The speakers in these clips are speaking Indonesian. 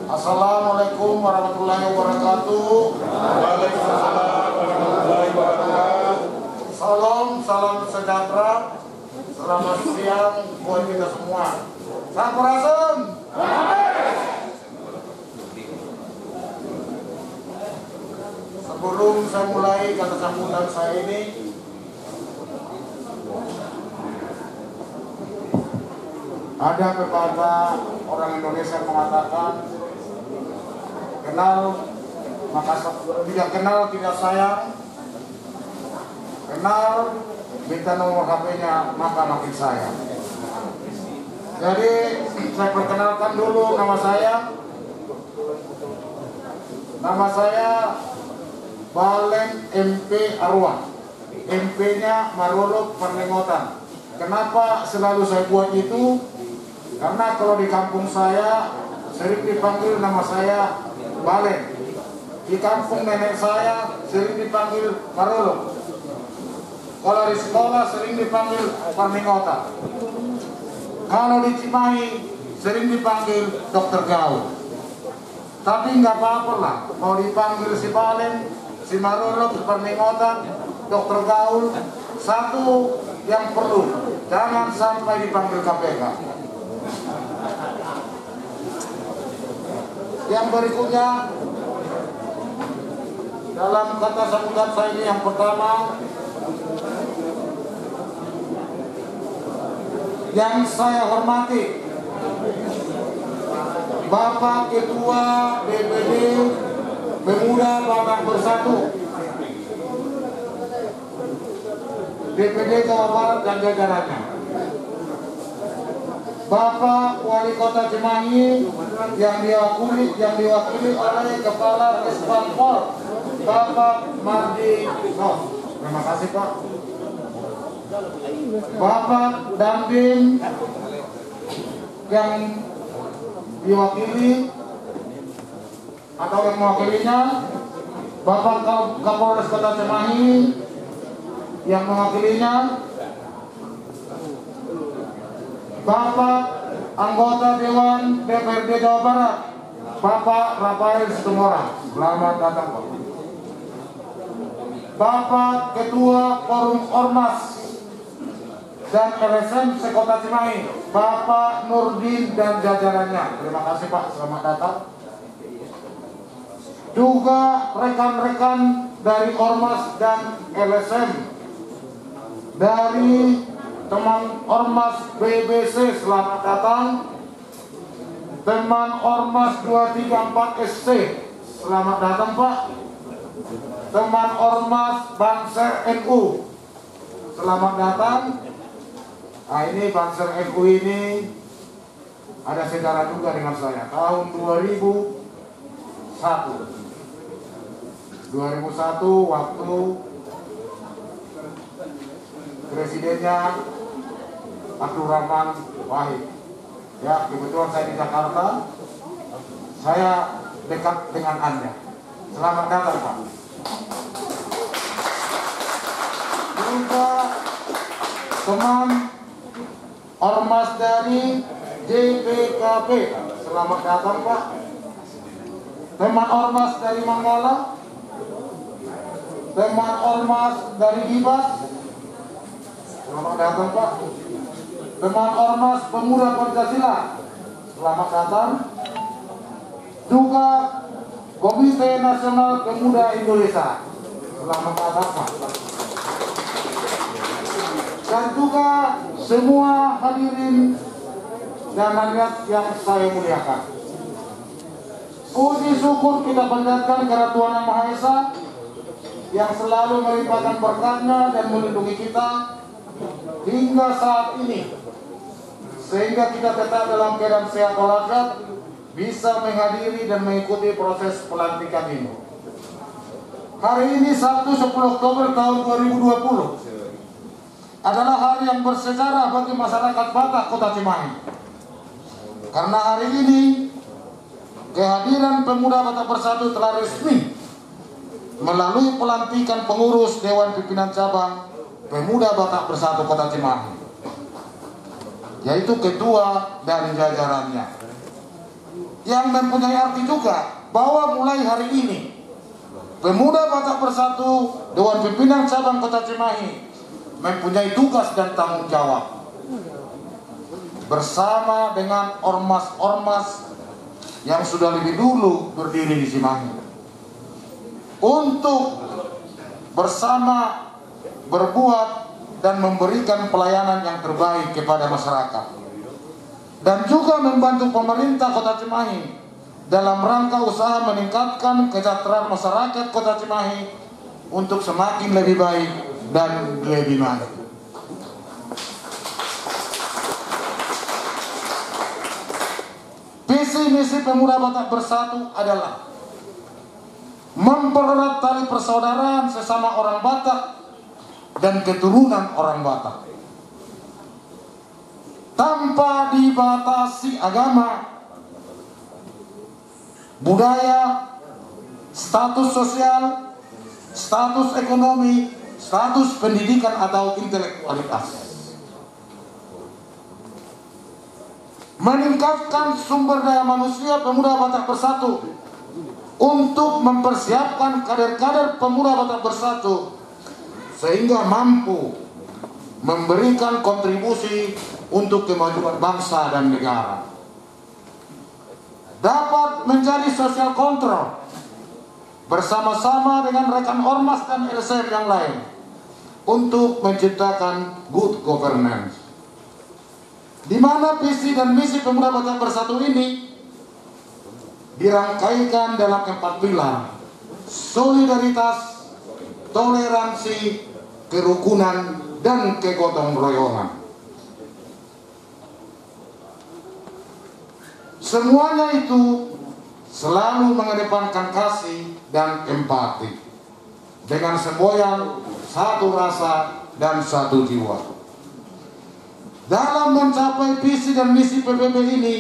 Assalamualaikum warahmatullahi wabarakatuh. Waalaikumsalam warahmatullahi wabarakatuh. Salam sejahtera. Selamat siang buat kita semua. Sampurasun. Sebelum saya mulai kata sambutan saya ini, ada pepatah orang Indonesia mengatakan, kenal maka tidak kenal tidak sayang, kenal minta nomor HP-nya maka makin sayang. Jadi saya perkenalkan dulu nama saya. Nama saya Balen MP Arwah. MP-nya Marolok Perlengotan. Kenapa selalu saya buat itu? Karena kalau di kampung saya sering dipanggil nama saya Balen. Di kampung nenek saya sering dipanggil Marolok. Kalau di sekolah sering dipanggil Perlengotan. Kalau di Cimahi sering dipanggil Dokter Gaul. Tapi nggak apa-apa lah. Mau dipanggil si Balen, si Marolok, si Perlengotan, Dokter Gaul, satu yang perlu, jangan sampai dipanggil KPK. Yang berikutnya, dalam kata sambutan saya ini yang pertama, yang saya hormati Bapak Ketua DPD Pemuda Bangka Bersatu DPD Jawa Barat dan jajarannya, Bapak Wali Kota Cimahi yang diwakili oleh Kepala Kesbangpol Bapak Mardi Noh. Terima kasih Pak. Bapak Dandim yang diwakili atau yang mewakilinya, Bapak Kapolres Kota Cimahi yang mewakilinya, Bapak Anggota Dewan DPRD Jawa Barat Bapak Rafael Situmorang, selamat datang Pak. Bapak Ketua Forum Ormas dan LSM Sekota Cimahi Bapak Nurdin dan jajarannya, terima kasih Pak, selamat datang. Juga rekan-rekan dari Ormas dan LSM, dari teman Ormas BBC, selamat datang. Teman Ormas 234 SC, selamat datang Pak. Teman Ormas Banser NU, selamat datang. Nah ini Banser NU ini ada sejarah juga dengan saya. Tahun 2001 waktu presidennya Abdurrahman Wahid. Ya, kebetulan saya di Jakarta, saya dekat dengan Anda. Selamat datang Pak. Juga teman Ormas dari JPKP, selamat datang Pak. Teman Ormas dari Manggala, teman Ormas dari Gibas, selamat datang Pak. Teman Ormas Pemuda Pancasila, selamat datang. Juga Komite Nasional Pemuda Indonesia, selamat datang Pak. Dan juga semua hadirin dan hadirat yang saya muliakan. Puji syukur kita panjatkan kepada Tuhan Yang Maha Esa yang selalu melimpahkan berkatnya dan melindungi kita hingga saat ini, sehingga kita tetap dalam keadaan sehat walafiat, bisa menghadiri dan mengikuti proses pelantikan ini. Hari ini Sabtu 10 Oktober tahun 2020, adalah hari yang bersejarah bagi masyarakat Batak Kota Cimahi. Karena hari ini kehadiran Pemuda Batak Bersatu telah resmi melalui pelantikan pengurus Dewan Pimpinan Cabang Pemuda Batak Bersatu Kota Cimahi, yaitu ketua dan jajarannya, yang mempunyai arti juga bahwa mulai hari ini Pemuda Batak Bersatu Dewan Pimpinan Cabang Kota Cimahi mempunyai tugas dan tanggung jawab bersama dengan ormas-ormas yang sudah lebih dulu berdiri di Cimahi untuk bersama berbuat dan memberikan pelayanan yang terbaik kepada masyarakat, dan juga membantu pemerintah Kota Cimahi dalam rangka usaha meningkatkan kesejahteraan masyarakat Kota Cimahi untuk semakin lebih baik dan lebih maju. Visi misi Pemuda Batak Bersatu adalah mempererat tali persaudaraan sesama orang Batak dan keturunan orang Batak tanpa dibatasi agama, budaya, status sosial, status ekonomi, status pendidikan atau intelektualitas. Meningkatkan sumber daya manusia Pemuda Batak Bersatu untuk mempersiapkan kader-kader Pemuda Batak Bersatu sehingga mampu memberikan kontribusi untuk kemajuan bangsa dan negara. Dapat menjadi social control bersama-sama dengan rekan ormas dan LSM yang lain untuk menciptakan good governance, di mana visi dan misi Pemuda Batak Bersatu ini dirangkaikan dalam 4 pilar: solidaritas, toleransi, kerukunan, dan kegotong royongan. Semuanya itu selalu mengedepankan kasih dan empati dengan semboyan satu rasa dan satu jiwa. Dalam mencapai visi dan misi PBB ini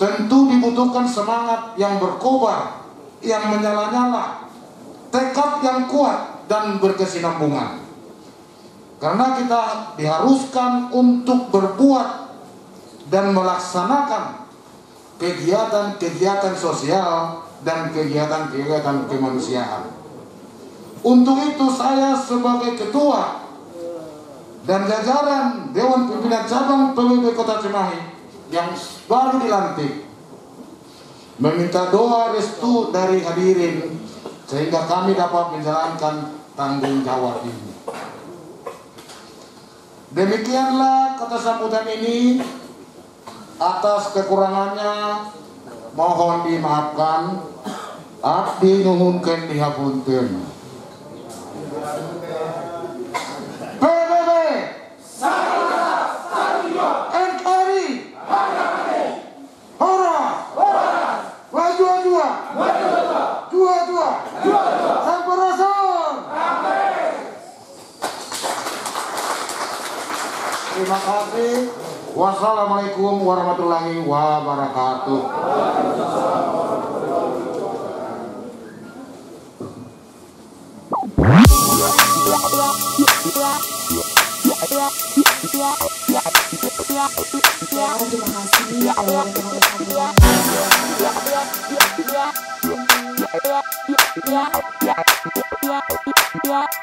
tentu dibutuhkan semangat yang berkobar, yang menyala-nyala, tekad yang kuat dan berkesinambungan. Karena kita diharuskan untuk berbuat dan melaksanakan kegiatan-kegiatan sosial dan kegiatan-kegiatan kemanusiaan. Untuk itu saya sebagai ketua dan jajaran Dewan Pimpinan Cabang PBB Kota Cimahi yang baru dilantik meminta doa restu dari hadirin sehingga kami dapat menjalankan tanggung jawab ini. Demikianlah kata sambutan ini. Atas kekurangannya mohon dimaafkan. Abdi nuhunkeun dihapunten. PBB NKRI Horas Wajua Sampurasun. Terima kasih. Wassalamualaikum warahmatullahi wabarakatuh. Terima kasih.